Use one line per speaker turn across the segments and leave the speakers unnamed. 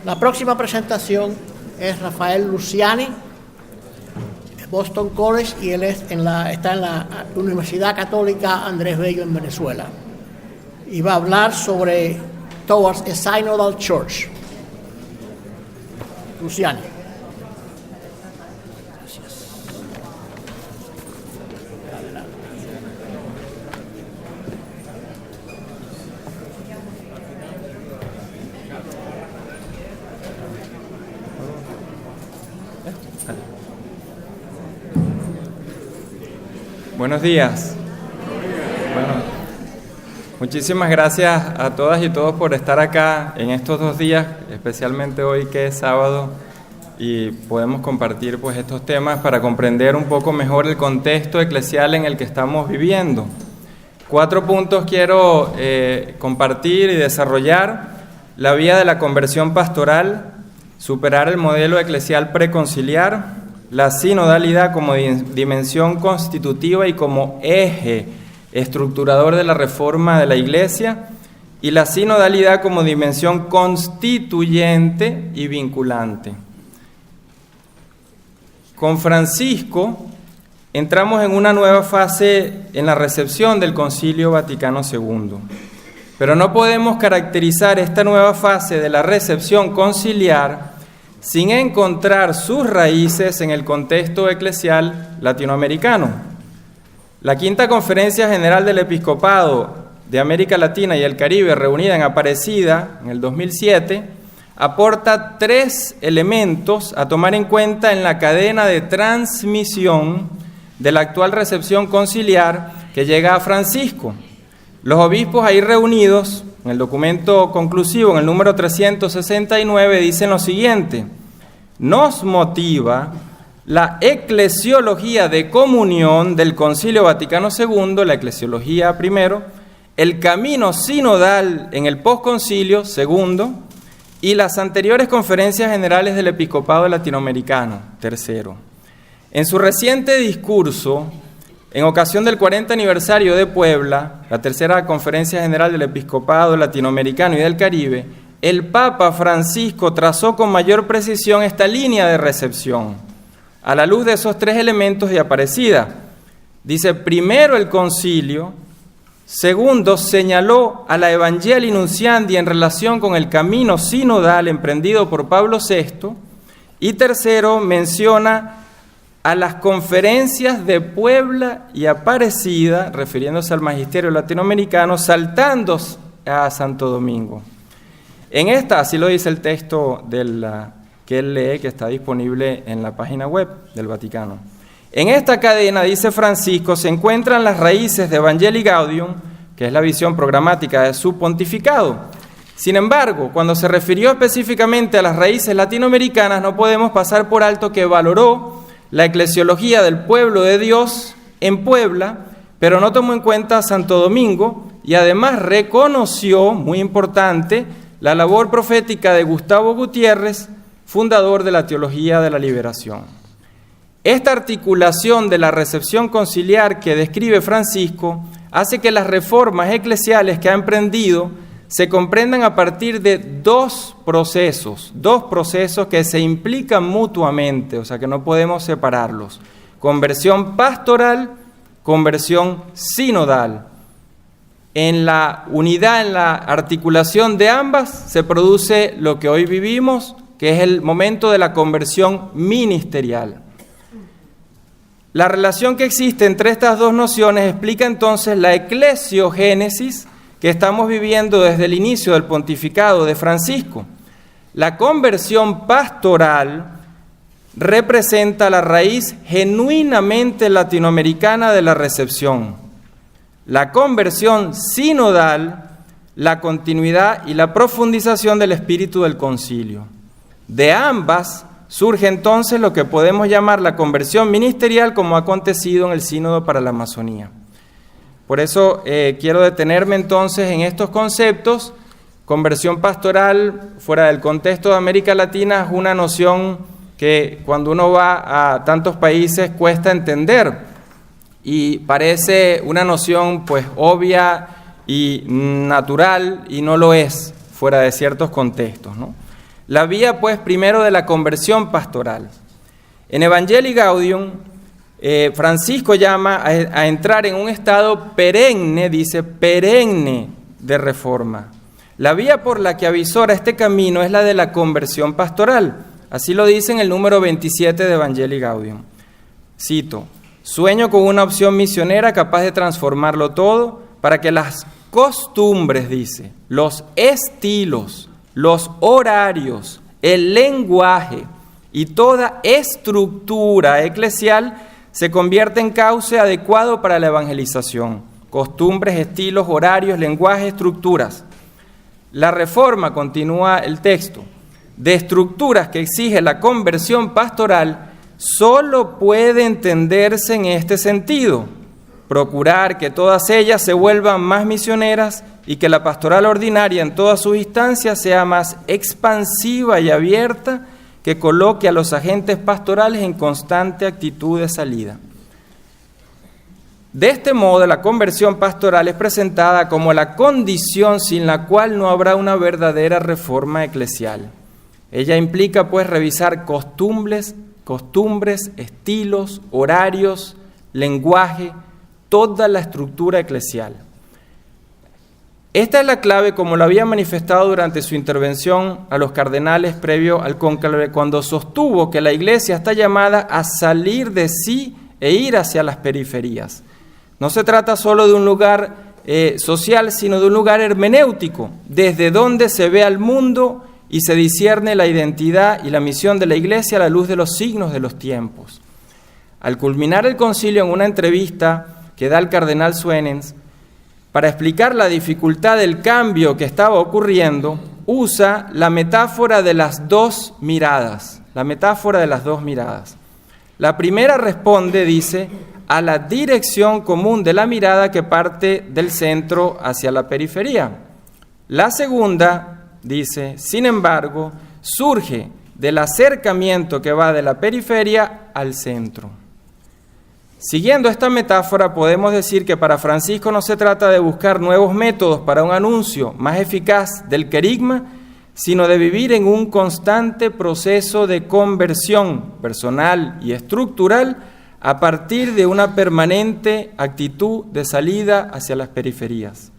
La próxima presentación es Rafael Luciani, de Boston College, y él está en la Universidad Católica Andrés Bello en Venezuela. Y va a hablar sobre Towards a Synodal Church. Luciani.
Buenos días. Bueno, muchísimas gracias a todas y todos por estar acá en estos 2 días, especialmente hoy que es sábado, y podemos compartir pues estos temas para comprender un poco mejor el contexto eclesial en el que estamos viviendo. 4 puntos quiero compartir y desarrollar: la vía de la conversión pastoral, superar el modelo eclesial preconciliar, la sinodalidad como dimensión constitutiva y como eje estructurador de la reforma de la Iglesia, y la sinodalidad como dimensión constituyente y vinculante. Con Francisco entramos en una nueva fase en la recepción del Concilio Vaticano II, pero no podemos caracterizar esta nueva fase de la recepción conciliar sin encontrar sus raíces en el contexto eclesial latinoamericano. La Quinta Conferencia General del Episcopado de América Latina y el Caribe, reunida en Aparecida en el 2007, aporta 3 elementos a tomar en cuenta en la cadena de transmisión de la actual recepción conciliar que llega a Francisco. Los obispos ahí reunidos, en el documento conclusivo, en el número 369, dicen lo siguiente: nos motiva la eclesiología de comunión del Concilio Vaticano II, la eclesiología primero, el camino sinodal en el posconcilio segundo, y las anteriores conferencias generales del Episcopado Latinoamericano tercero. En su reciente discurso, en ocasión del 40 aniversario de Puebla, la tercera conferencia general del Episcopado Latinoamericano y del Caribe, el Papa Francisco trazó con mayor precisión esta línea de recepción, a la luz de esos 3 elementos de Aparecida. Dice: primero, el concilio; segundo, señaló a la Evangelii Nunciandi en relación con el camino sinodal emprendido por Pablo VI; y tercero, menciona a las conferencias de Puebla y Aparecida, refiriéndose al magisterio latinoamericano, saltando a Santo Domingo. En esta, así lo dice el texto que él lee, que está disponible en la página web del Vaticano. En esta cadena, dice Francisco, se encuentran las raíces de Evangelii Gaudium, que es la visión programática de su pontificado. Sin embargo, cuando se refirió específicamente a las raíces latinoamericanas, no podemos pasar por alto que valoró la eclesiología del pueblo de Dios en Puebla, pero no tomó en cuenta Santo Domingo, y además reconoció, muy importante, la labor profética de Gustavo Gutiérrez, fundador de la Teología de la Liberación. Esta articulación de la recepción conciliar que describe Francisco hace que las reformas eclesiales que ha emprendido se comprendan a partir de 2 procesos que se implican mutuamente, o sea que no podemos separarlos: conversión pastoral, conversión sinodal. En la unidad, en la articulación de ambas, se produce lo que hoy vivimos, que es el momento de la conversión ministerial. La relación que existe entre estas 2 nociones explica entonces la eclesiogénesis que estamos viviendo desde el inicio del pontificado de Francisco. La conversión pastoral representa la raíz genuinamente latinoamericana de la recepción. La conversión sinodal, la continuidad y la profundización del espíritu del concilio. De ambas surge entonces lo que podemos llamar la conversión ministerial, como ha acontecido en el Sínodo para la Amazonía. Por eso quiero detenerme entonces en estos conceptos. Conversión pastoral, fuera del contexto de América Latina, es una noción que cuando uno va a tantos países cuesta entender, y parece una noción pues obvia y natural, y no lo es fuera de ciertos contextos, ¿no? la vía pues primero de la conversión pastoral. En Evangelii Gaudium, Francisco llama a entrar en un estado perenne, dice perenne de reforma. La vía por la que avisora este camino es la de la conversión pastoral. Así lo dice en el número 27 de Evangelii Gaudium. Cito: sueño con una opción misionera capaz de transformarlo todo para que las costumbres, dice, los estilos, los horarios, el lenguaje y toda estructura eclesial se convierta en cauce adecuado para la evangelización. Costumbres, estilos, horarios, lenguaje, estructuras. La reforma, continúa el texto, de estructuras que exige la conversión pastoral solo puede entenderse en este sentido: procurar que todas ellas se vuelvan más misioneras y que la pastoral ordinaria en todas sus instancias sea más expansiva y abierta, que coloque a los agentes pastorales en constante actitud de salida. De este modo, la conversión pastoral es presentada como la condición sin la cual no habrá una verdadera reforma eclesial. Ella implica, pues, revisar costumbres, estilos, horarios, lenguaje, toda la estructura eclesial. Esta es la clave, como lo había manifestado durante su intervención a los cardenales previo al cónclave, cuando sostuvo que la Iglesia está llamada a salir de sí e ir hacia las periferias. No se trata solo de un lugar social, sino de un lugar hermenéutico, desde donde se ve al mundo y se discierne la identidad y la misión de la Iglesia a la luz de los signos de los tiempos. Al culminar el concilio, en una entrevista que da el cardenal Suenens, para explicar la dificultad del cambio que estaba ocurriendo, usa la metáfora de las dos miradas. La metáfora de las dos miradas. La primera responde, dice, a la dirección común de la mirada que parte del centro hacia la periferia. La segunda, dice, sin embargo, surge del acercamiento que va de la periferia al centro. Siguiendo esta metáfora, podemos decir que para Francisco no se trata de buscar nuevos métodos para un anuncio más eficaz del querigma, sino de vivir en un constante proceso de conversión personal y estructural a partir de una permanente actitud de salida hacia las periferias.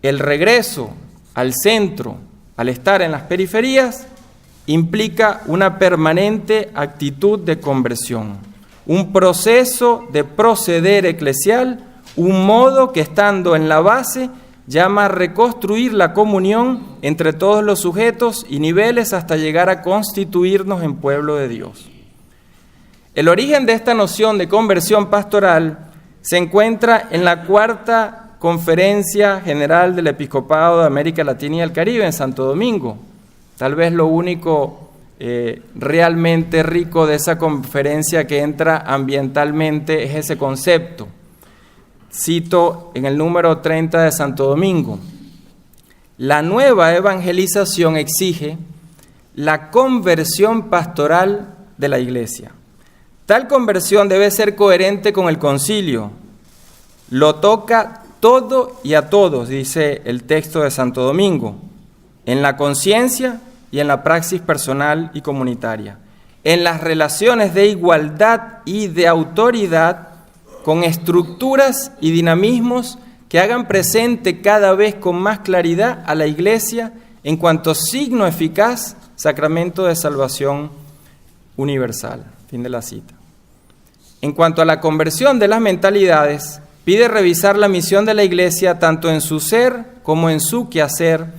El regreso al centro, al estar en las periferias, implica una permanente actitud de conversión. Un proceso de proceder eclesial, un modo que, estando en la base, llama a reconstruir la comunión entre todos los sujetos y niveles hasta llegar a constituirnos en pueblo de Dios. El origen de esta noción de conversión pastoral se encuentra en la Cuarta Conferencia General del Episcopado de América Latina y el Caribe en Santo Domingo. Tal vez lo único realmente rico de esa conferencia que entra ambientalmente es ese concepto. Cito en el número 30 de Santo Domingo: la nueva evangelización exige la conversión pastoral de la Iglesia. Tal conversión debe ser coherente con el concilio. Lo toca todo y a todos, dice el texto de Santo Domingo, en la conciencia y en la praxis personal y comunitaria, en las relaciones de igualdad y de autoridad, con estructuras y dinamismos que hagan presente cada vez con más claridad a la Iglesia en cuanto signo eficaz, sacramento de salvación universal. Fin de la cita. En cuanto a la conversión de las mentalidades, pide revisar la misión de la Iglesia tanto en su ser como en su quehacer,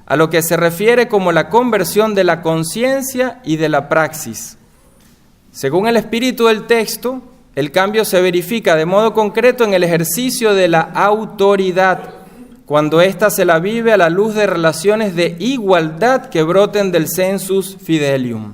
a lo que se refiere como la conversión de la conciencia y de la praxis. Según el espíritu del texto, el cambio se verifica de modo concreto en el ejercicio de la autoridad, cuando ésta se la vive a la luz de relaciones de igualdad que broten del sensus fidelium.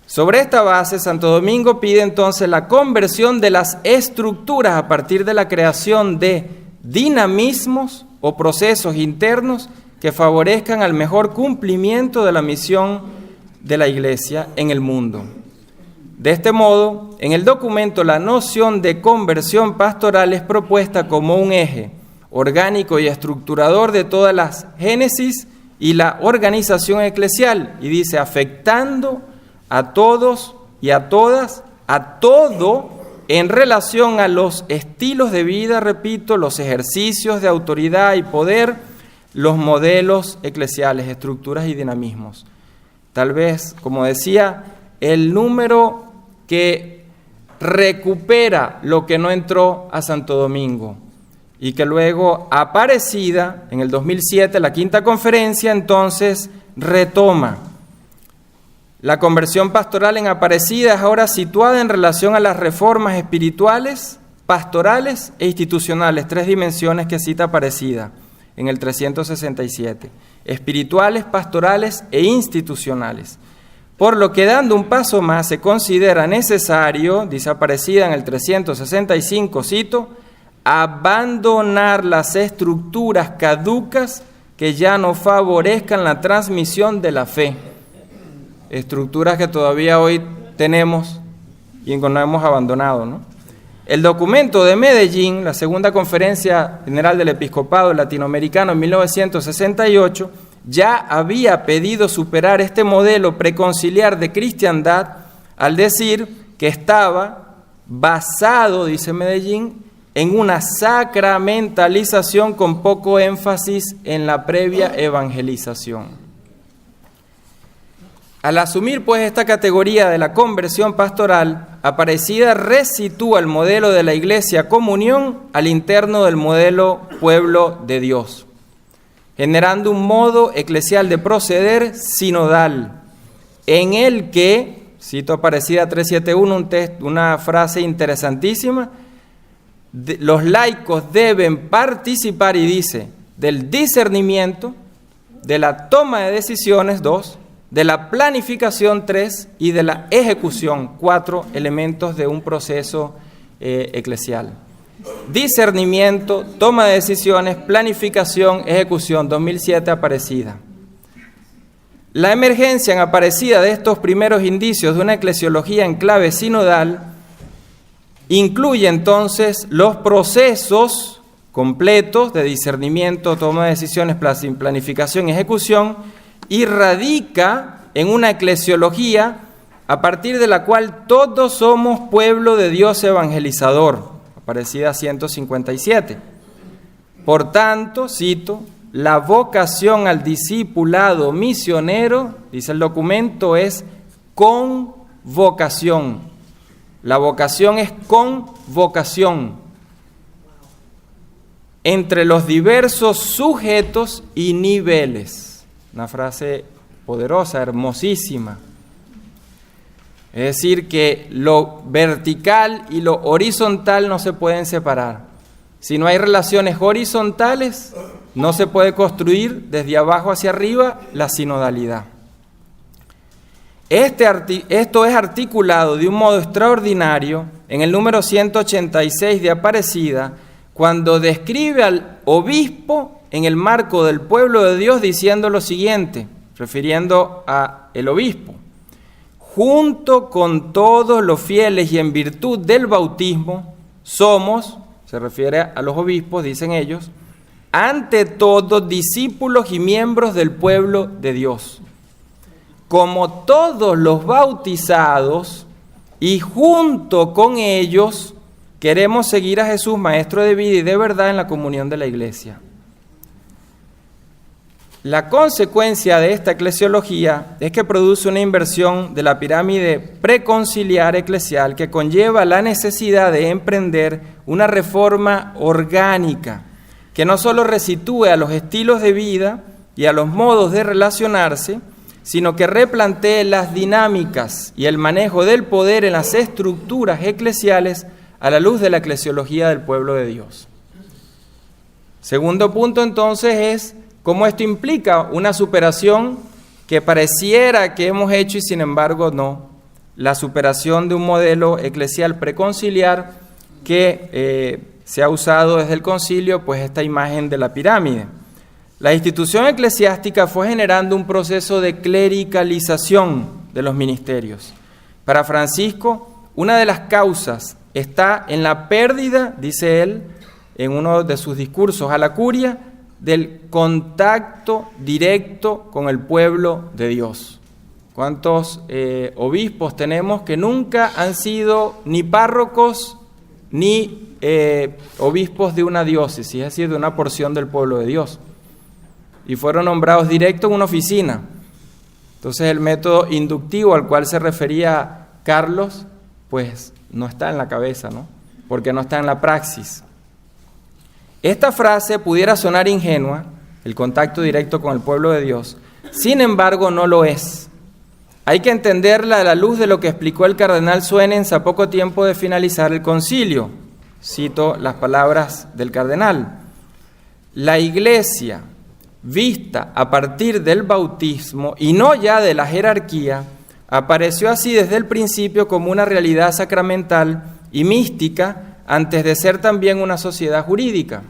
Sobre esta base, Santo Domingo pide entonces la conversión de las estructuras a partir de la creación de dinamismos o procesos internos que favorezcan al mejor cumplimiento de la misión de la Iglesia en el mundo. De este modo, en el documento la noción de conversión pastoral es propuesta como un eje orgánico y estructurador de todas las génesis y la organización eclesial, y dice, afectando a todos y a todas, a todo en relación a los estilos de vida, repito, los ejercicios de autoridad y poder, los modelos eclesiales, estructuras y dinamismos. Tal vez, como decía, el número que recupera lo que no entró a Santo Domingo y que luego Aparecida, en el 2007, la quinta conferencia, entonces retoma. La conversión pastoral en Aparecida es ahora situada en relación a las reformas espirituales, pastorales e institucionales, 3 dimensiones que cita Aparecida en el 367, espirituales, pastorales e institucionales. Por lo que dando un paso más se considera necesario, dice Aparecida en el 365, cito, abandonar las estructuras caducas que ya no favorezcan la transmisión de la fe. Estructuras que todavía hoy tenemos y que no hemos abandonado, ¿no? El documento de Medellín, la segunda conferencia general del episcopado latinoamericano en 1968, ya había pedido superar este modelo preconciliar de cristiandad al decir que estaba basado, dice Medellín, en una sacramentalización con poco énfasis en la previa evangelización. Al asumir pues esta categoría de la conversión pastoral, Aparecida resitúa el modelo de la Iglesia Comunión al interno del modelo Pueblo de Dios, generando un modo eclesial de proceder sinodal, en el que, cito Aparecida 371, una frase interesantísima, los laicos deben participar, y dice, del discernimiento, de la toma de decisiones, 2, de la planificación, 3, y de la ejecución, 4 elementos de un proceso eclesial. Discernimiento, toma de decisiones, planificación, ejecución, 2007 Aparecida. La emergencia en Aparecida de estos primeros indicios de una eclesiología en clave sinodal incluye entonces los procesos completos de discernimiento, toma de decisiones, planificación y ejecución, y radica en una eclesiología a partir de la cual todos somos pueblo de Dios evangelizador, Aparecida 157. Por tanto, cito, la vocación al discipulado misionero, dice el documento, es con vocación. La vocación es con vocación entre los diversos sujetos y niveles. Una frase poderosa, hermosísima. Es decir, que lo vertical y lo horizontal no se pueden separar. Si no hay relaciones horizontales, no se puede construir desde abajo hacia arriba la sinodalidad. Esto es articulado de un modo extraordinario en el número 186 de Aparecida, cuando describe al obispo en el marco del pueblo de Dios diciendo lo siguiente, refiriendo a el obispo: junto con todos los fieles y en virtud del bautismo, somos, se refiere a los obispos, dicen ellos, ante todo discípulos y miembros del pueblo de Dios. Como todos los bautizados, y junto con ellos, queremos seguir a Jesús, Maestro de vida y de verdad, en la comunión de la Iglesia. La consecuencia de esta eclesiología es que produce una inversión de la pirámide preconciliar eclesial que conlleva la necesidad de emprender una reforma orgánica que no solo resitúe a los estilos de vida y a los modos de relacionarse, sino que replantee las dinámicas y el manejo del poder en las estructuras eclesiales a la luz de la eclesiología del pueblo de Dios. Segundo punto, entonces, es cómo esto implica una superación que pareciera que hemos hecho y sin embargo no. La superación de un modelo eclesial preconciliar que se ha usado desde el concilio, pues esta imagen de la pirámide. La institución eclesiástica fue generando un proceso de clericalización de los ministerios. Para Francisco, una de las causas está en la pérdida, dice él, en uno de sus discursos a la curia, del contacto directo con el pueblo de Dios. ¿Cuántos obispos tenemos que nunca han sido ni párrocos ni obispos de una diócesis, es decir, de una porción del pueblo de Dios? Y fueron nombrados directo en una oficina. Entonces el método inductivo al cual se refería Carlos, pues no está en la cabeza, ¿no? Porque no está en la praxis. Esta frase pudiera sonar ingenua, el contacto directo con el pueblo de Dios, sin embargo no lo es. Hay que entenderla a la luz de lo que explicó el cardenal Suenens a poco tiempo de finalizar el concilio. Cito las palabras del cardenal. La Iglesia, vista a partir del bautismo y no ya de la jerarquía, apareció así desde el principio como una realidad sacramental y mística antes de ser también una sociedad jurídica.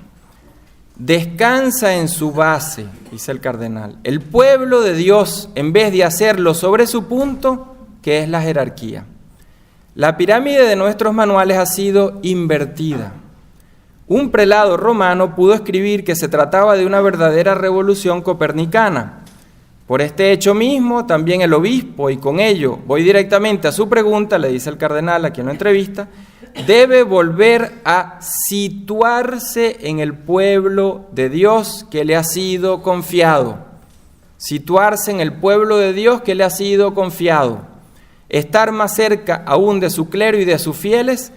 Descansa en su base, dice el cardenal, el pueblo de Dios en vez de hacerlo sobre su punto, que es la jerarquía. La pirámide de nuestros manuales ha sido invertida. Un prelado romano pudo escribir que se trataba de una verdadera revolución copernicana. Por este hecho mismo, también el obispo, y con ello voy directamente a su pregunta, le dice el cardenal a quien lo entrevista, debe volver a situarse en el pueblo de Dios que le ha sido confiado. Situarse en el pueblo de Dios que le ha sido confiado. Estar más cerca aún de su clero y de sus fieles,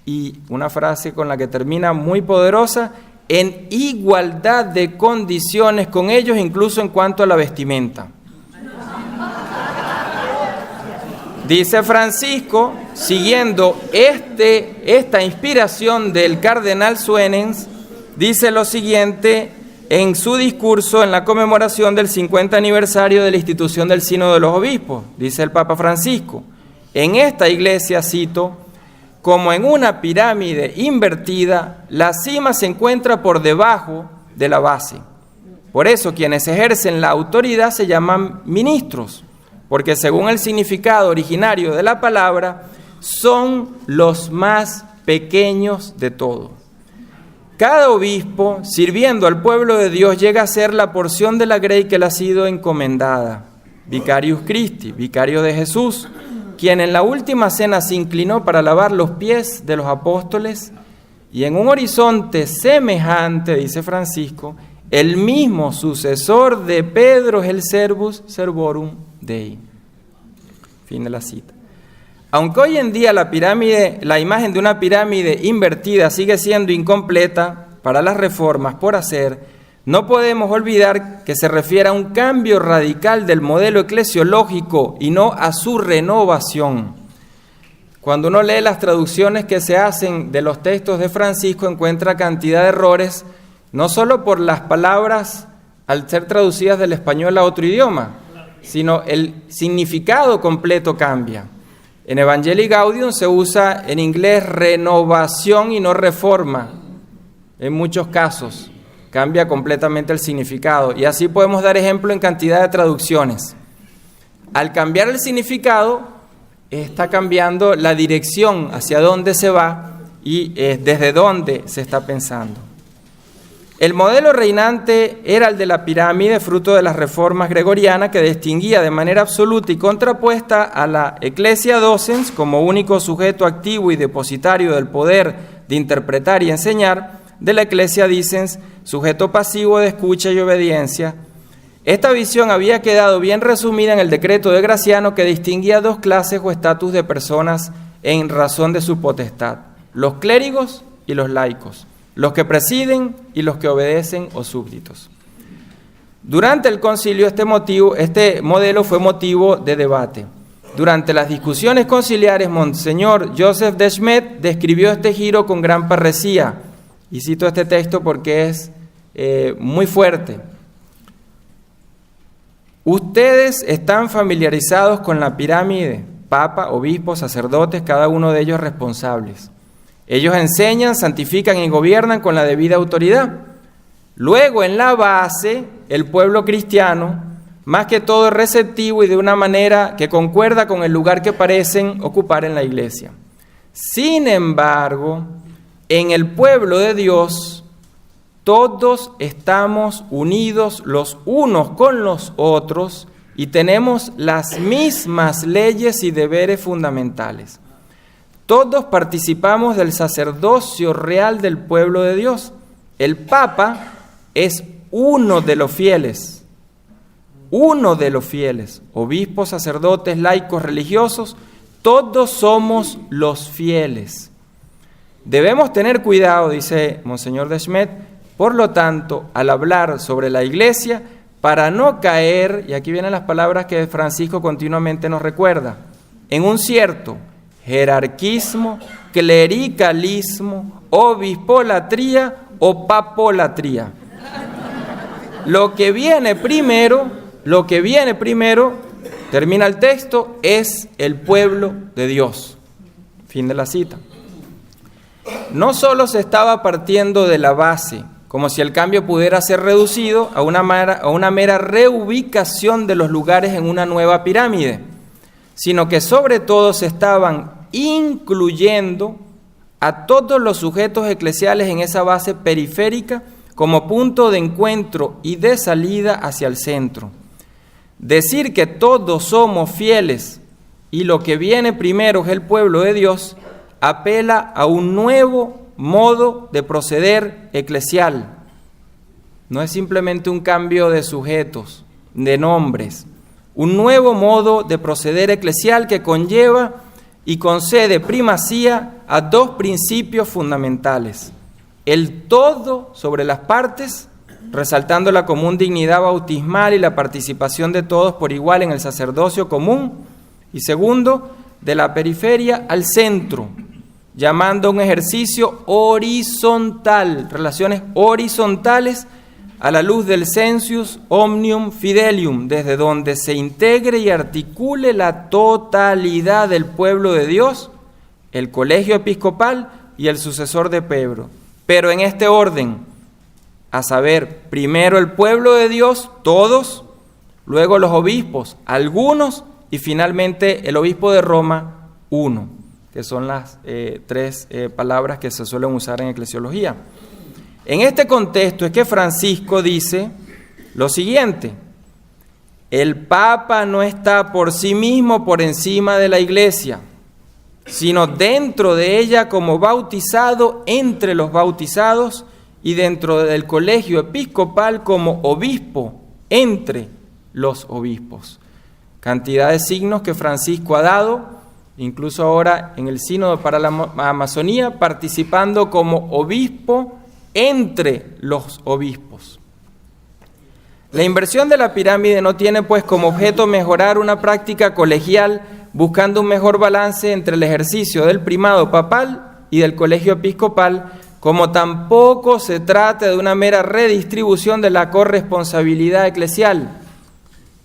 y una frase con la que termina muy poderosa, en igualdad de condiciones con ellos, incluso en cuanto a la vestimenta. Dice Francisco, siguiendo esta inspiración del cardenal Suenens, dice lo siguiente en su discurso en la conmemoración del 50 aniversario de la institución del Sínodo de los Obispos. Dice el Papa Francisco, en esta iglesia, cito, como en una pirámide invertida, la cima se encuentra por debajo de la base. Por eso quienes ejercen la autoridad se llaman ministros, porque según el significado originario de la palabra, son los más pequeños de todos. Cada obispo, sirviendo al pueblo de Dios, llega a ser la porción de la grey que le ha sido encomendada. Vicarius Christi, vicario de Jesús, quien en la última cena se inclinó para lavar los pies de los apóstoles, y en un horizonte semejante, dice Francisco, el mismo sucesor de Pedro es el servus servorum Dei. Fin de la cita. Aunque hoy en día la imagen de una pirámide invertida sigue siendo incompleta para las reformas por hacer, no podemos olvidar que se refiere a un cambio radical del modelo eclesiológico y no a su renovación. Cuando uno lee las traducciones que se hacen de los textos de Francisco, encuentra cantidad de errores, no solo por las palabras al ser traducidas del español a otro idioma, sino el significado completo cambia. En Evangelii Gaudium se usa en inglés renovación y no reforma, en muchos casos. Cambia completamente el significado. Y así podemos dar ejemplo en cantidad de traducciones. Al cambiar el significado, está cambiando la dirección hacia dónde se va y desde dónde se está pensando. El modelo reinante era el de la pirámide, fruto de las reformas gregorianas, que distinguía de manera absoluta y contrapuesta a la Ecclesia Docens como único sujeto activo y depositario del poder de interpretar y enseñar, de la Ecclesia Dicens, sujeto pasivo de escucha y obediencia. Esta visión había quedado bien resumida en el decreto de Graciano, que distinguía dos clases o estatus de personas en razón de su potestad: los clérigos y los laicos, los que presiden y los que obedecen o súbditos. Durante el concilio este modelo fue motivo de debate. Durante las discusiones conciliares, Monseñor Joseph de Smet describió este giro con gran parresía, y cito este texto porque es muy fuerte. Ustedes están familiarizados con la pirámide, papa, obispos, sacerdotes, cada uno de ellos responsables. Ellos enseñan, santifican y gobiernan con la debida autoridad. Luego, en la base, el pueblo cristiano, más que todo, es receptivo y de una manera que concuerda con el lugar que parecen ocupar en la iglesia. Sin embargo, en el pueblo de Dios, todos estamos unidos los unos con los otros y tenemos las mismas leyes y deberes fundamentales. Todos participamos del sacerdocio real del pueblo de Dios. El Papa es uno de los fieles, obispos, sacerdotes, laicos, religiosos, todos somos los fieles. Debemos tener cuidado, dice Monseñor Desmet, por lo tanto, al hablar sobre la Iglesia, para no caer, y aquí vienen las palabras que Francisco continuamente nos recuerda, en un cierto jerarquismo, clericalismo, obispolatría o papolatría. Lo que viene primero, termina el texto, es el pueblo de Dios. Fin de la cita. No solo se estaba partiendo de la base, como si el cambio pudiera ser reducido a una mera reubicación de los lugares en una nueva pirámide, sino que sobre todo se estaban incluyendo a todos los sujetos eclesiales en esa base periférica como punto de encuentro y de salida hacia el centro. Decir que todos somos fieles y lo que viene primero es el pueblo de Dios apela a un nuevo modo de proceder eclesial. No es simplemente un cambio de sujetos, de nombres. Un nuevo modo de proceder eclesial que conlleva y concede primacía a dos principios fundamentales. El todo sobre las partes, resaltando la común dignidad bautismal y la participación de todos por igual en el sacerdocio común. Y segundo, de la periferia al centro, llamando a un ejercicio horizontal, relaciones horizontales a la luz del sensus omnium fidelium, desde donde se integre y articule la totalidad del pueblo de Dios, el colegio episcopal y el sucesor de Pedro. Pero en este orden, a saber, primero el pueblo de Dios, todos, luego los obispos, algunos, y finalmente el obispo de Roma, uno, que son las tres palabras que se suelen usar en eclesiología. En este contexto es que Francisco dice lo siguiente: el Papa no está por sí mismo por encima de la Iglesia, sino dentro de ella como bautizado entre los bautizados y dentro del colegio episcopal como obispo entre los obispos. Cantidad de signos que Francisco ha dado, incluso ahora en el Sínodo para la Amazonía, participando como obispo entre los obispos. La inversión de la pirámide no tiene pues como objeto mejorar una práctica colegial buscando un mejor balance entre el ejercicio del primado papal y del colegio episcopal, como tampoco se trata de una mera redistribución de la corresponsabilidad eclesial,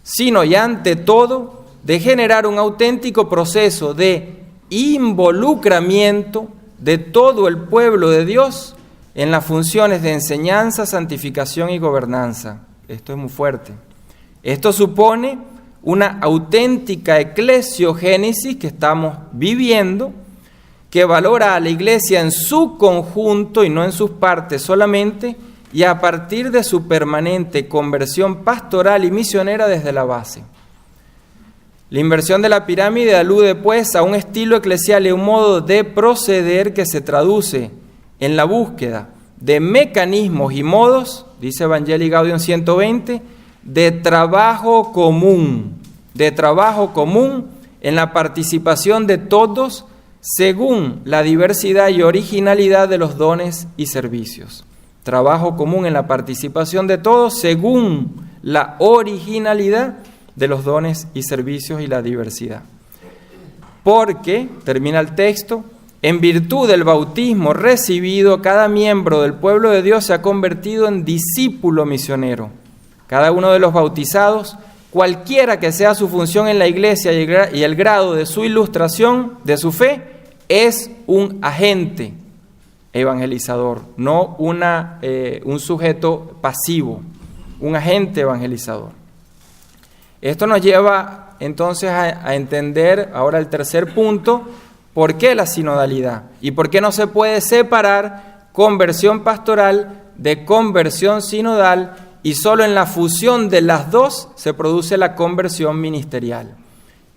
sino y ante todo de generar un auténtico proceso de involucramiento de todo el pueblo de Dios en las funciones de enseñanza, santificación y gobernanza. Esto es muy fuerte. Esto supone una auténtica eclesiogénesis que estamos viviendo, que valora a la Iglesia en su conjunto y no en sus partes solamente, y a partir de su permanente conversión pastoral y misionera desde la base. La inversión de la pirámide alude pues a un estilo eclesial y un modo de proceder que se traduce en la búsqueda de mecanismos y modos, dice Evangelii Gaudium 120, de trabajo común en la participación de todos según la diversidad y originalidad de los dones y servicios. Trabajo común en la participación de todos según la originalidad de los dones y servicios y la diversidad. Porque, termina el texto, en virtud del bautismo recibido, cada miembro del pueblo de Dios se ha convertido en discípulo misionero. Cada uno de los bautizados, cualquiera que sea su función en la Iglesia y el grado de su ilustración, de su fe, es un agente evangelizador, no un sujeto pasivo, un agente evangelizador. Esto nos lleva entonces a entender ahora el tercer punto: ¿por qué la sinodalidad? ¿Y por qué no se puede separar conversión pastoral de conversión sinodal y solo en la fusión de las dos se produce la conversión ministerial.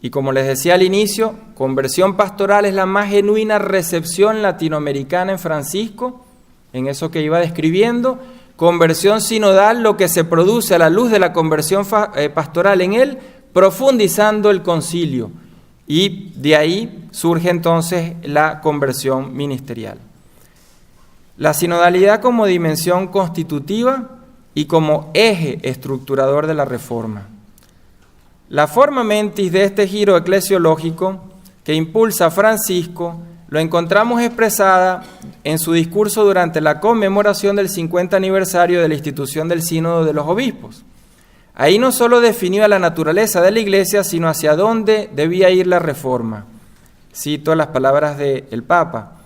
Y como les decía al inicio, conversión pastoral es la más genuina recepción latinoamericana en Francisco, en eso que iba describiendo. Conversión sinodal, lo que se produce a la luz de la conversión pastoral en él, profundizando el concilio. Y de ahí surge entonces la conversión ministerial. La sinodalidad como dimensión constitutiva y como eje estructurador de la reforma. La forma mentis de este giro eclesiológico que impulsa a Francisco lo encontramos expresada en su discurso durante la conmemoración del 50 aniversario de la institución del Sínodo de los Obispos. Ahí no solo definió la naturaleza de la Iglesia, sino hacia dónde debía ir la reforma. Cito las palabras del Papa.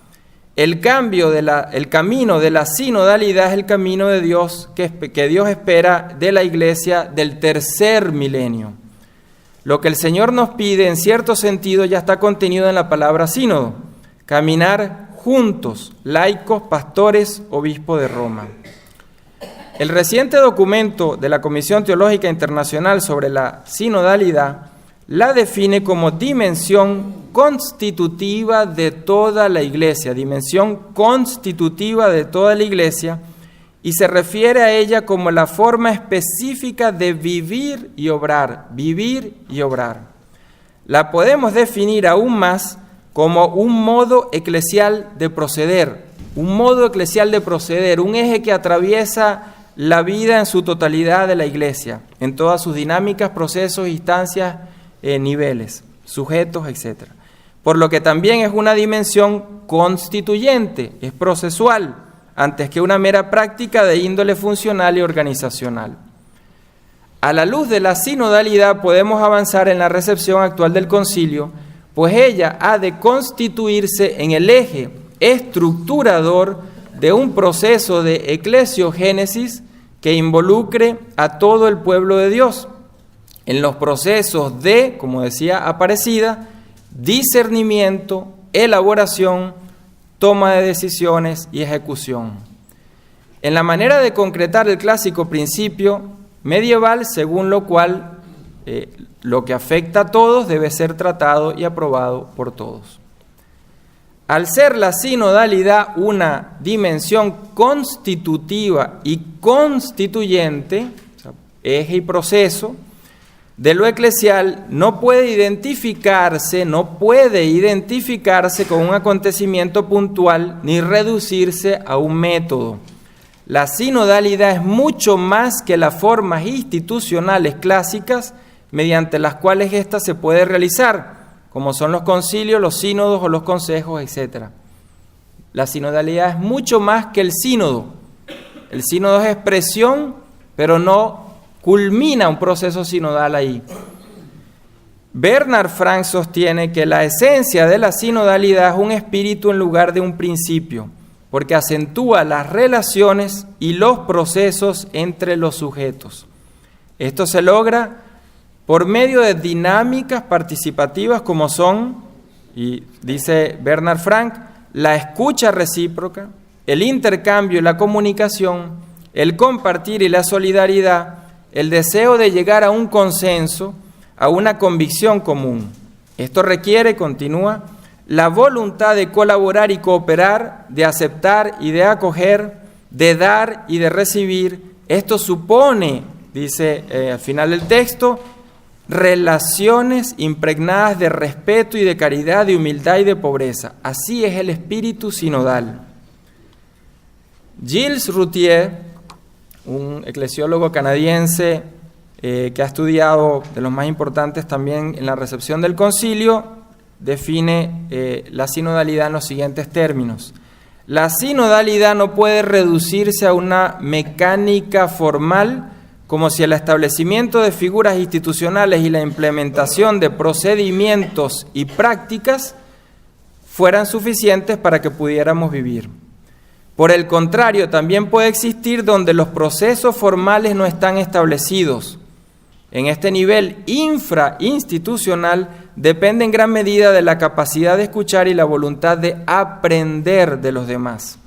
El camino de la sinodalidad es el camino de Dios que Dios espera de la Iglesia del tercer milenio. Lo que el Señor nos pide, en cierto sentido, ya está contenido en la palabra sínodo: caminar juntos, laicos, pastores, obispo de Roma. El reciente documento de la Comisión Teológica Internacional sobre la sinodalidad la define como dimensión constitutiva de toda la Iglesia, y se refiere a ella como la forma específica de vivir y obrar. La podemos definir aún más como un modo eclesial de proceder, un eje que atraviesa la vida en su totalidad de la Iglesia, en todas sus dinámicas, procesos, instancias, niveles, sujetos, etc. Por lo que también es una dimensión constituyente, es procesual, antes que una mera práctica de índole funcional y organizacional. A la luz de la sinodalidad podemos avanzar en la recepción actual del concilio, pues ella ha de constituirse en el eje estructurador de un proceso de eclesiogénesis que involucre a todo el pueblo de Dios en los procesos de, como decía Aparecida, discernimiento, elaboración, toma de decisiones y ejecución. En la manera de concretar el clásico principio medieval, según lo cual lo que afecta a todos debe ser tratado y aprobado por todos. Al ser la sinodalidad una dimensión constitutiva y constituyente, o sea, eje y proceso, de lo eclesial, no puede identificarse con un acontecimiento puntual ni reducirse a un método. La sinodalidad es mucho más que las formas institucionales clásicas mediante las cuales ésta se puede realizar, como son los concilios, los sínodos o los consejos, etc. La sinodalidad es mucho más que el sínodo. El sínodo es expresión, pero no culmina un proceso sinodal ahí. Bernard Frank sostiene que la esencia de la sinodalidad es un espíritu en lugar de un principio, porque acentúa las relaciones y los procesos entre los sujetos. Esto se logra por medio de dinámicas participativas como son, y dice Bernard Frank, la escucha recíproca, el intercambio y la comunicación, el compartir y la solidaridad, el deseo de llegar a un consenso, a una convicción común. Esto requiere, continúa, la voluntad de colaborar y cooperar, de aceptar y de acoger, de dar y de recibir. Esto supone, dice al final del texto, relaciones impregnadas de respeto y de caridad, de humildad y de pobreza. Así es el espíritu sinodal. Gilles Routier, un eclesiólogo canadiense que ha estudiado de los más importantes también en la recepción del concilio, define la sinodalidad en los siguientes términos. La sinodalidad no puede reducirse a una mecánica formal, como si el establecimiento de figuras institucionales y la implementación de procedimientos y prácticas fueran suficientes para que pudiéramos vivir. Por el contrario, también puede existir donde los procesos formales no están establecidos. En este nivel infrainstitucional depende en gran medida de la capacidad de escuchar y la voluntad de aprender de los demás.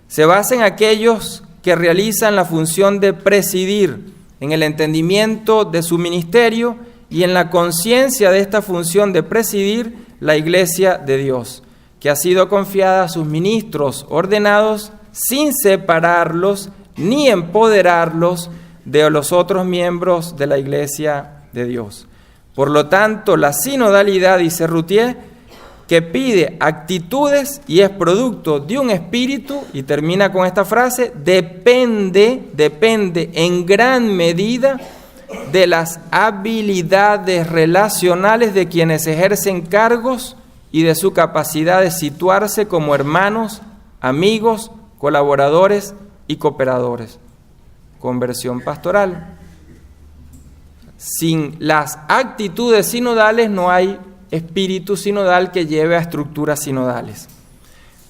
Se basa en aquellos que realizan la función de presidir en el entendimiento de su ministerio y en la conciencia de esta función de presidir la Iglesia de Dios, que ha sido confiada a sus ministros ordenados sin separarlos ni empoderarlos de los otros miembros de la Iglesia de Dios. Por lo tanto, la sinodalidad, dice Routhier, que pide actitudes y es producto de un espíritu, y termina con esta frase, depende en gran medida de las habilidades relacionales de quienes ejercen cargos y de su capacidad de situarse como hermanos, amigos, colaboradores y cooperadores. Conversión pastoral. Sin las actitudes sinodales no hay espíritu sinodal que lleve a estructuras sinodales.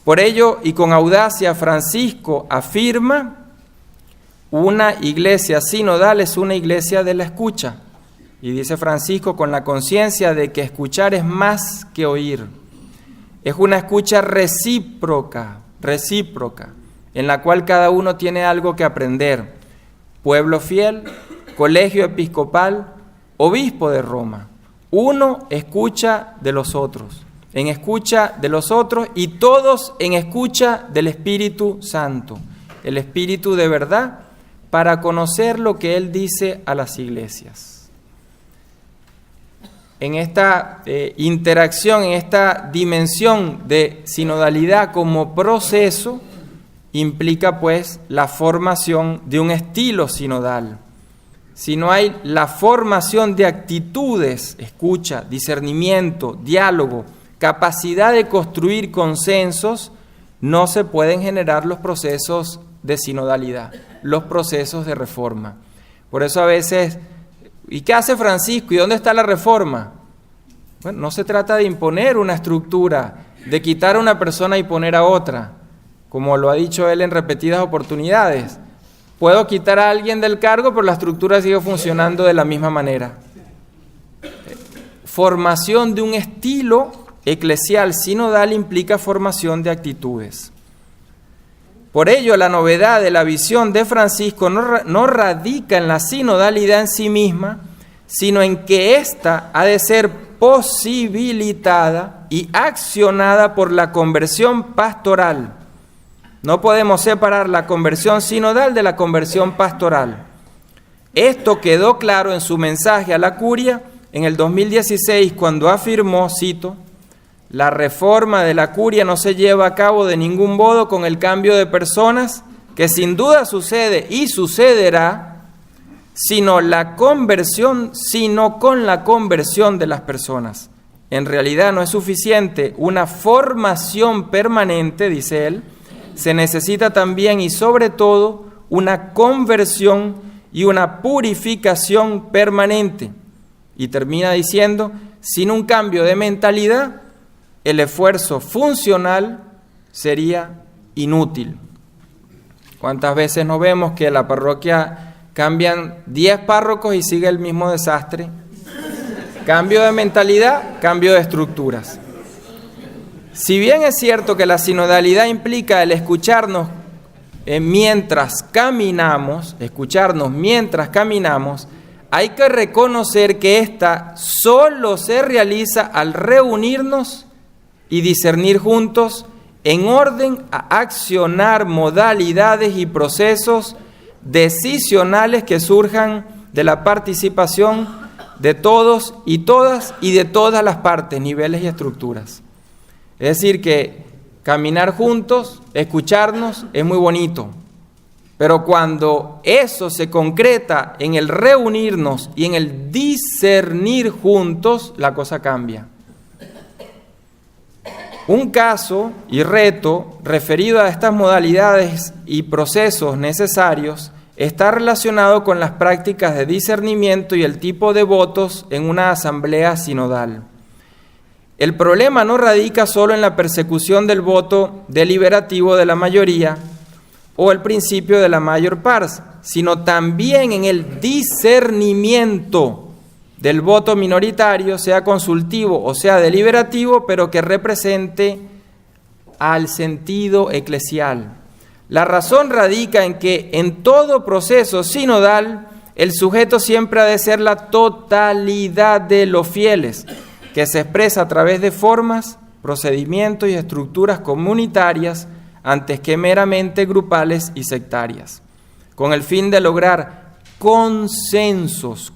Por ello, y con audacia, Francisco afirma: una iglesia sinodal es una iglesia de la escucha. Y dice Francisco, con la conciencia de que escuchar es más que oír. Es una escucha recíproca, en la cual cada uno tiene algo que aprender. Pueblo fiel, colegio episcopal, obispo de Roma. Uno escucha de los otros, en escucha de los otros, y todos en escucha del Espíritu Santo, el Espíritu de verdad, para conocer lo que Él dice a las iglesias. En esta interacción, en esta dimensión de sinodalidad como proceso, implica pues la formación de un estilo sinodal. Si no hay la formación de actitudes, escucha, discernimiento, diálogo, capacidad de construir consensos, no se pueden generar los procesos de sinodalidad, los procesos de reforma. Por eso a veces, ¿y qué hace Francisco? ¿Y dónde está la reforma? Bueno, no se trata de imponer una estructura, de quitar a una persona y poner a otra, como lo ha dicho él en repetidas oportunidades. Puedo quitar a alguien del cargo, pero la estructura sigue funcionando de la misma manera. Formación de un estilo eclesial sinodal implica formación de actitudes. Por ello, la novedad de la visión de Francisco no radica en la sinodalidad en sí misma, sino en que ésta ha de ser posibilitada y accionada por la conversión pastoral. No podemos separar la conversión sinodal de la conversión pastoral. Esto quedó claro en su mensaje a la curia en el 2016, cuando afirmó, cito: la reforma de la curia no se lleva a cabo de ningún modo con el cambio de personas, que sin duda sucede y sucederá, sino con la conversión de las personas. En realidad no es suficiente una formación permanente, dice él, se necesita también y sobre todo una conversión y una purificación permanente. Y termina diciendo, sin un cambio de mentalidad, el esfuerzo funcional sería inútil. ¿Cuántas veces nos vemos que en la parroquia cambian 10 párrocos y sigue el mismo desastre? Cambio de mentalidad, cambio de estructuras. Si bien es cierto que la sinodalidad implica el escucharnos mientras caminamos, hay que reconocer que ésta solo se realiza al reunirnos y discernir juntos en orden a accionar modalidades y procesos decisionales que surjan de la participación de todos y todas y de todas las partes, niveles y estructuras. Es decir, que caminar juntos, escucharnos, es muy bonito. Pero cuando eso se concreta en el reunirnos y en el discernir juntos, la cosa cambia. Un caso y reto referido a estas modalidades y procesos necesarios está relacionado con las prácticas de discernimiento y el tipo de votos en una asamblea sinodal. El problema no radica solo en la persecución del voto deliberativo de la mayoría o el principio de la major pars, sino también en el discernimiento del voto minoritario, sea consultivo o sea deliberativo, pero que represente al sentido eclesial. La razón radica en que en todo proceso sinodal el sujeto siempre ha de ser la totalidad de los fieles, que se expresa a través de formas, procedimientos y estructuras comunitarias antes que meramente grupales y sectarias, con el fin de lograr consensos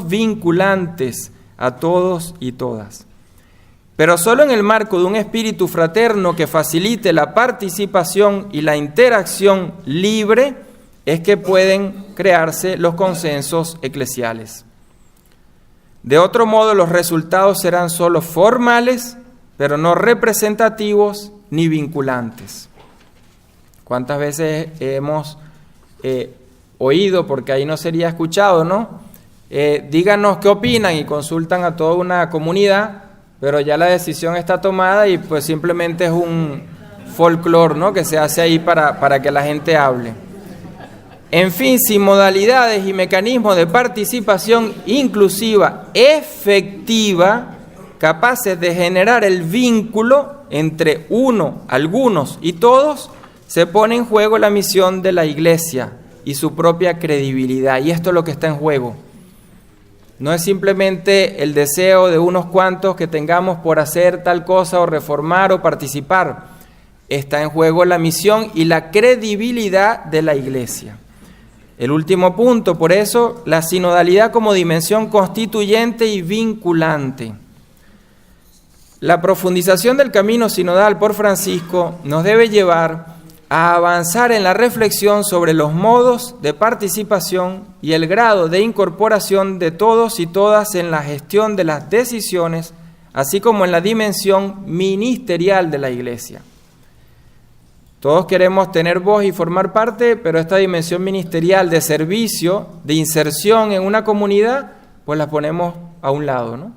vinculantes a todos y todas. Pero solo en el marco de un espíritu fraterno que facilite la participación y la interacción libre es que pueden crearse los consensos eclesiales. De otro modo, los resultados serán solo formales, pero no representativos ni vinculantes. ¿Cuántas veces hemos oído, porque ahí no sería escuchado, ¿no? Díganos qué opinan y consultan a toda una comunidad, pero ya la decisión está tomada y pues simplemente es un folclore, ¿no?, que se hace ahí para que la gente hable. En fin, sin modalidades y mecanismos de participación inclusiva efectiva, capaces de generar el vínculo entre uno, algunos y todos, se pone en juego la misión de la Iglesia y su propia credibilidad. Y esto es lo que está en juego. No es simplemente el deseo de unos cuantos que tengamos por hacer tal cosa o reformar o participar. Está en juego la misión y la credibilidad de la Iglesia. El último punto, por eso, la sinodalidad como dimensión constituyente y vinculante. La profundización del camino sinodal por Francisco nos debe llevar a avanzar en la reflexión sobre los modos de participación y el grado de incorporación de todos y todas en la gestión de las decisiones, así como en la dimensión ministerial de la Iglesia. Todos queremos tener voz y formar parte, pero esta dimensión ministerial de servicio, de inserción en una comunidad, pues la ponemos a un lado, ¿no?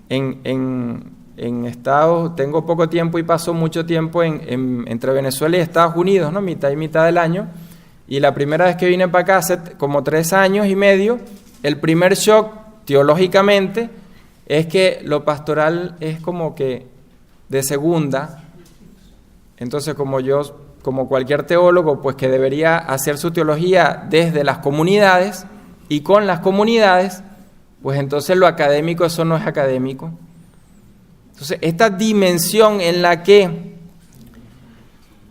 En Estados, tengo poco tiempo y paso mucho tiempo entre Venezuela y Estados Unidos, ¿no?, mitad y mitad del año, y la primera vez que vine para acá, hace como 3 años y medio, el primer shock teológicamente es que lo pastoral es como que de segunda. Entonces, como cualquier teólogo, pues que debería hacer su teología desde las comunidades y con las comunidades, pues entonces lo académico, eso no es académico. Entonces, esta dimensión en la que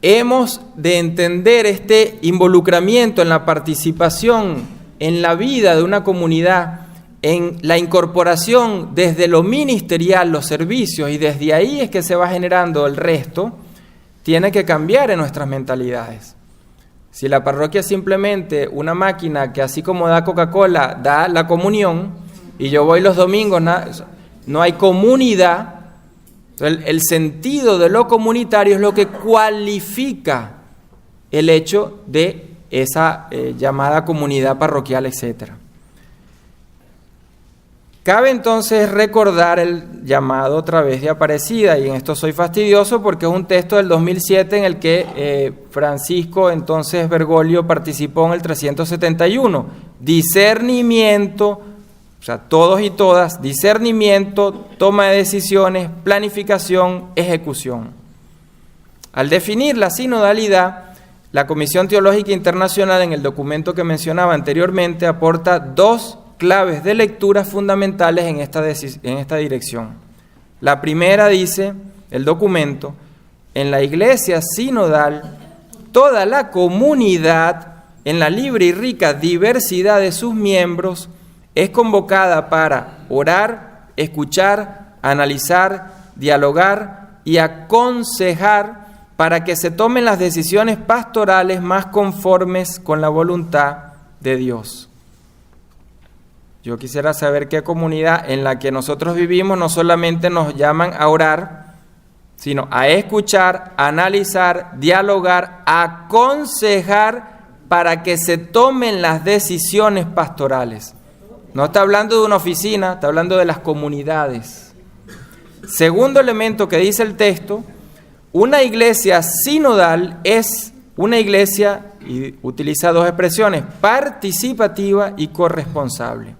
hemos de entender este involucramiento en la participación en la vida de una comunidad, en la incorporación desde lo ministerial, los servicios, y desde ahí es que se va generando el resto, tiene que cambiar en nuestras mentalidades. Si la parroquia es simplemente una máquina que así como da Coca-Cola, da la comunión, y yo voy los domingos, no hay comunidad. El sentido de lo comunitario es lo que cualifica el hecho de esa llamada comunidad parroquial, etc. Cabe entonces recordar el llamado otra vez de Aparecida, y en esto soy fastidioso porque es un texto del 2007 en el que Francisco, entonces Bergoglio, participó en el 371. Discernimiento, o sea, todos y todas, discernimiento, toma de decisiones, planificación, ejecución. Al definir la sinodalidad, la Comisión Teológica Internacional, en el documento que mencionaba anteriormente, aporta 2 claves de lectura fundamentales en esta dirección. La primera dice, el documento, en la Iglesia sinodal, toda la comunidad, en la libre y rica diversidad de sus miembros, es convocada para orar, escuchar, analizar, dialogar y aconsejar para que se tomen las decisiones pastorales más conformes con la voluntad de Dios. Yo quisiera saber qué comunidad en la que nosotros vivimos no solamente nos llaman a orar, sino a escuchar, a analizar, dialogar, a aconsejar para que se tomen las decisiones pastorales. No está hablando de una oficina, está hablando de las comunidades. Segundo elemento que dice el texto, una iglesia sinodal es una iglesia, y utiliza 2 expresiones, participativa y corresponsable.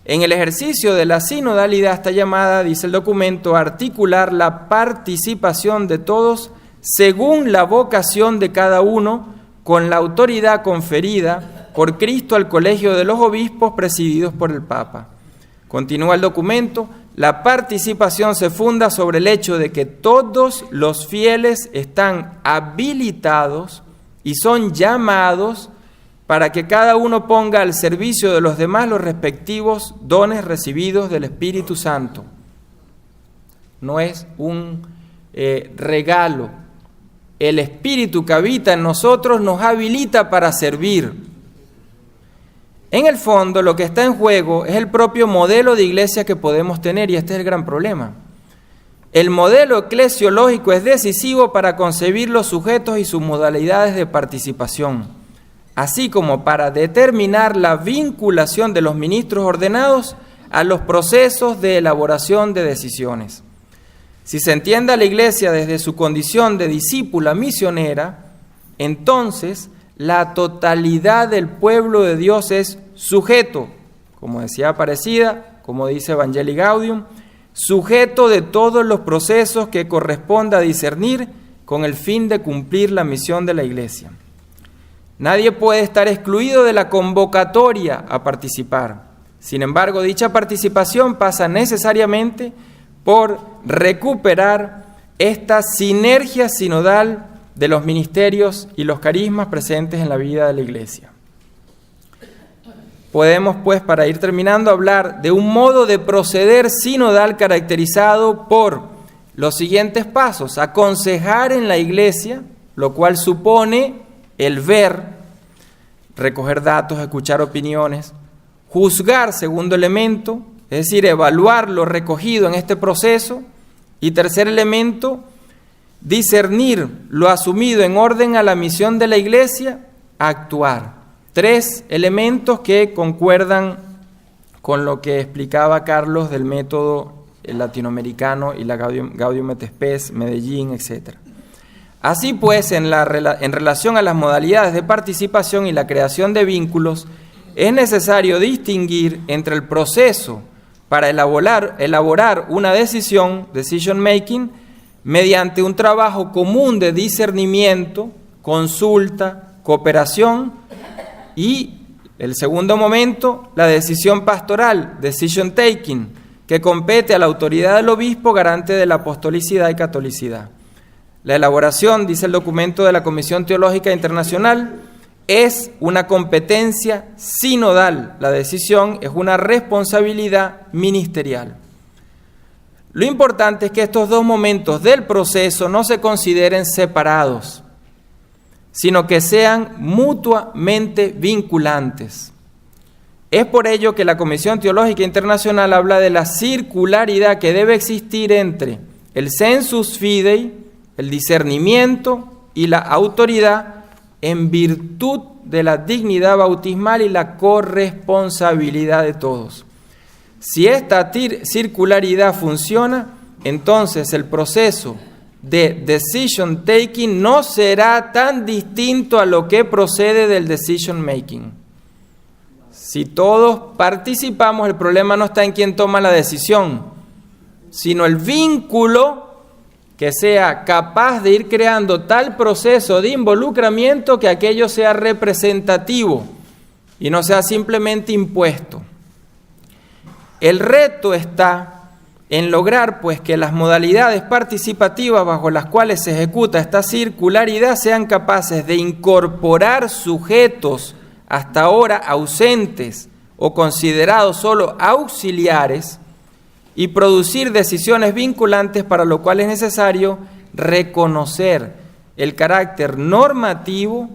En el ejercicio de la sinodalidad está llamada, dice el documento, a articular la participación de todos según la vocación de cada uno, con la autoridad conferida por Cristo al colegio de los obispos presididos por el Papa. Continúa el documento: la participación se funda sobre el hecho de que todos los fieles están habilitados y son llamados para que cada uno ponga al servicio de los demás los respectivos dones recibidos del Espíritu Santo. No es un regalo. El Espíritu que habita en nosotros nos habilita para servir. En el fondo, lo que está en juego es el propio modelo de iglesia que podemos tener, y este es el gran problema. El modelo eclesiológico es decisivo para concebir los sujetos y sus modalidades de participación, así como para determinar la vinculación de los ministros ordenados a los procesos de elaboración de decisiones. Si se entiende a la iglesia desde su condición de discípula misionera, entonces la totalidad del pueblo de Dios es sujeto, como decía Aparecida, como dice Evangelii Gaudium, sujeto de todos los procesos que corresponda discernir con el fin de cumplir la misión de la iglesia. Nadie puede estar excluido de la convocatoria a participar. Sin embargo, dicha participación pasa necesariamente por recuperar esta sinergia sinodal de los ministerios y los carismas presentes en la vida de la iglesia. Podemos, pues, para ir terminando, hablar de un modo de proceder sinodal caracterizado por los siguientes pasos: aconsejar en la iglesia, lo cual supone el ver, recoger datos, escuchar opiniones; juzgar, segundo elemento, es decir, evaluar lo recogido en este proceso; y tercer elemento, discernir lo asumido en orden a la misión de la iglesia; actuar. Tres elementos que concuerdan con lo que explicaba Carlos del método latinoamericano y la Gaudium et Spes, Medellín, etc. Así pues, en relación a las modalidades de participación y la creación de vínculos, es necesario distinguir entre el proceso para elaborar una decisión, decision making, mediante un trabajo común de discernimiento, consulta, cooperación, y el segundo momento, la decisión pastoral, decision taking, que compete a la autoridad del obispo, garante de la apostolicidad y catolicidad. La elaboración, dice el documento de la Comisión Teológica Internacional, es una competencia sinodal. La decisión es una responsabilidad ministerial. Lo importante es que estos dos momentos del proceso no se consideren separados, sino que sean mutuamente vinculantes. Es por ello que la Comisión Teológica Internacional habla de la circularidad que debe existir entre el sensus fidei, el discernimiento, y la autoridad en virtud de la dignidad bautismal y la corresponsabilidad de todos. Si esta circularidad funciona, entonces el proceso de decision taking no será tan distinto a lo que procede del decision making. Si todos participamos, el problema no está en quién toma la decisión, sino el vínculo que sea capaz de ir creando tal proceso de involucramiento que aquello sea representativo y no sea simplemente impuesto. El reto está en lograr, pues, que las modalidades participativas bajo las cuales se ejecuta esta circularidad sean capaces de incorporar sujetos hasta ahora ausentes o considerados solo auxiliares y producir decisiones vinculantes, para lo cual es necesario reconocer el carácter normativo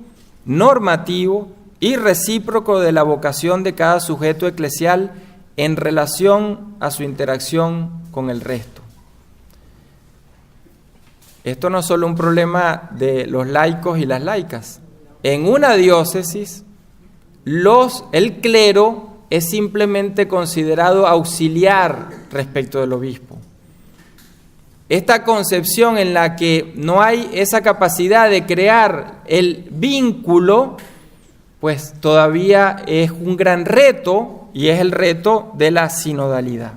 y recíproco de la vocación de cada sujeto eclesial en relación a su interacción con el resto. Esto no es solo un problema de los laicos y las laicas. En una diócesis, el clero es simplemente considerado auxiliar respecto del obispo. Esta concepción en la que no hay esa capacidad de crear el vínculo, pues todavía es un gran reto, y es el reto de la sinodalidad.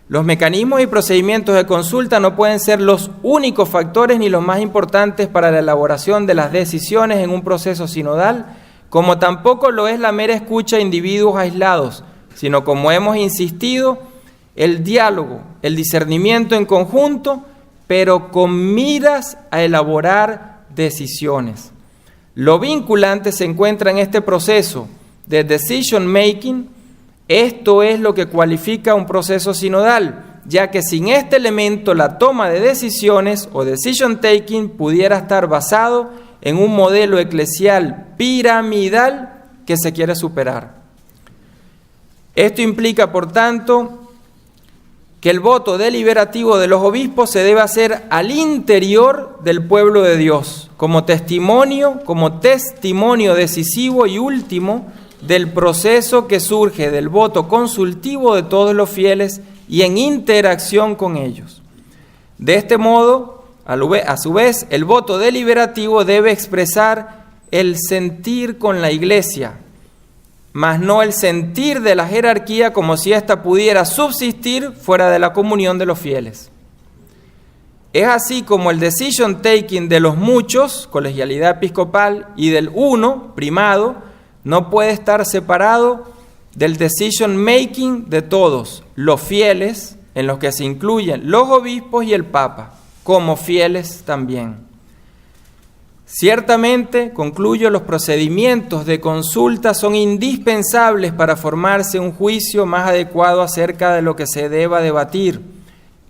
Los mecanismos y procedimientos de consulta no pueden ser los únicos factores ni los más importantes para la elaboración de las decisiones en un proceso sinodal, como tampoco lo es la mera escucha de individuos aislados, sino, como hemos insistido, el diálogo, el discernimiento en conjunto, pero con miras a elaborar decisiones. Lo vinculante se encuentra en este proceso de decision making. Esto es lo que cualifica un proceso sinodal, ya que sin este elemento la toma de decisiones o decision taking pudiera estar basado en un modelo eclesial piramidal que se quiere superar. Esto implica, por tanto, que el voto deliberativo de los obispos se debe hacer al interior del pueblo de Dios, como testimonio decisivo y último del proceso que surge del voto consultivo de todos los fieles y en interacción con ellos. De este modo, a su vez, el voto deliberativo debe expresar el sentir con la Iglesia, mas no el sentir de la jerarquía, como si ésta pudiera subsistir fuera de la comunión de los fieles. Es así como el decision taking de los muchos, colegialidad episcopal, y del uno, primado, no puede estar separado del decision making de todos, los fieles, en los que se incluyen los obispos y el Papa, como fieles también. Ciertamente, concluyo, los procedimientos de consulta son indispensables para formarse un juicio más adecuado acerca de lo que se deba debatir,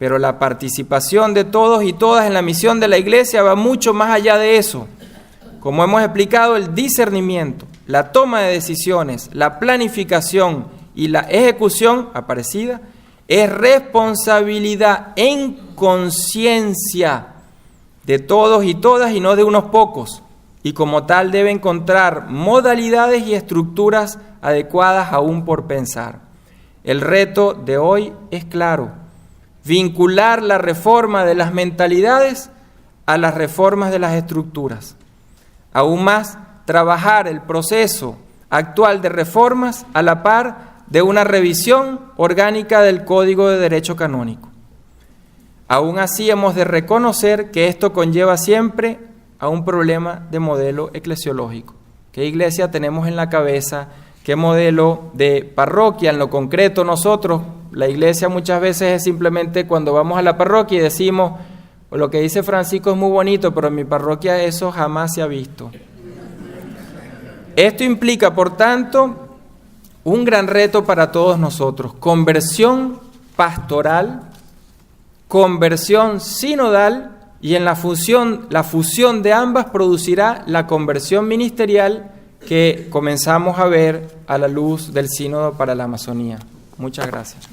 pero la participación de todos y todas en la misión de la Iglesia va mucho más allá de eso. Como hemos explicado, el discernimiento, la toma de decisiones, la planificación y la ejecución aparecida es responsabilidad en conciencia de todos y todas y no de unos pocos, y como tal debe encontrar modalidades y estructuras adecuadas aún por pensar. El reto de hoy es claro: vincular la reforma de las mentalidades a las reformas de las estructuras. Aún más, trabajar el proceso actual de reformas a la par de una revisión orgánica del Código de Derecho Canónico. Aún así, hemos de reconocer que esto conlleva siempre a un problema de modelo eclesiológico. ¿Qué iglesia tenemos en la cabeza? ¿Qué modelo de parroquia? En lo concreto, nosotros, la iglesia muchas veces es simplemente cuando vamos a la parroquia y decimos, lo que dice Francisco es muy bonito, pero en mi parroquia eso jamás se ha visto. Esto implica, por tanto, un gran reto para todos nosotros: conversión pastoral, conversión sinodal, y en la fusión de ambas producirá la conversión ministerial que comenzamos a ver a la luz del sínodo para la Amazonía. Muchas gracias.